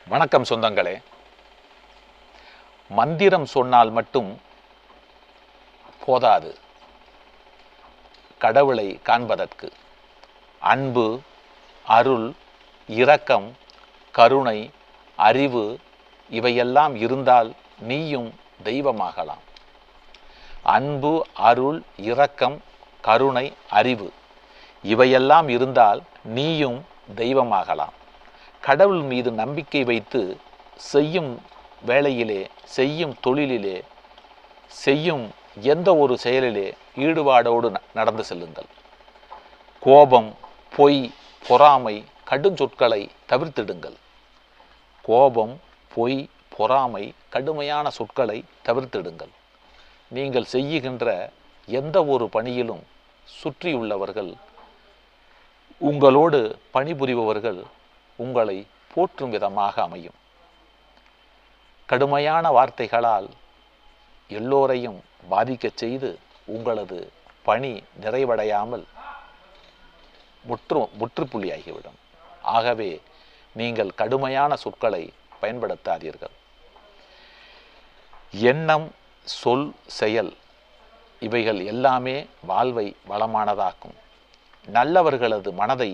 வணக்கம் சொந்தங்களே. மந்திரம் சொன்னால் மட்டும் போதாது கடவுளை காண்பதற்கு. அன்பு, அருள், இரக்கம், கருணை, அறிவு இவையெல்லாம் இருந்தால் நீயும் தெய்வமாகலாம். அன்பு, அருள், இரக்கம், கருணை, அறிவு இவையெல்லாம் இருந்தால் நீயும் தெய்வமாகலாம். கடவுள் மீது நம்பிக்கை வைத்து செய்யும் வேளையிலே, செய்யும் தொழிலிலே, செய்யும் எந்த ஒரு செயலிலே ஈடுபாடோடு நடந்து செல்லுங்கள். கோபம், பொய், பொறாமை, கடுஞ்சொற்களை தவிர்த்திடுங்கள். கோபம், பொய், பொறாமை, கடுமையான சொற்களை தவிர்த்திடுங்கள். நீங்கள் செய்யுகின்ற எந்த ஒரு பணியிலும் சுற்றியுள்ளவர்கள், உங்களோடு பணிபுரிபவர்கள் உங்களை போற்றும் விதமாக அமையும். கடுமையான வார்த்தைகளால் எல்லோரையும் பாதிக்கச் செய்து உங்களது பணி நிறைவடையாமல் முற்றுப்புள்ளியாகிவிடும். ஆகவே நீங்கள் கடுமையான சொற்களை பயன்படுத்தாதீர்கள். எண்ணம், சொல், செயல் இவைகள் எல்லாமே வாழ்வை வளமானதாக்கும். நல்லவர்களது மனதை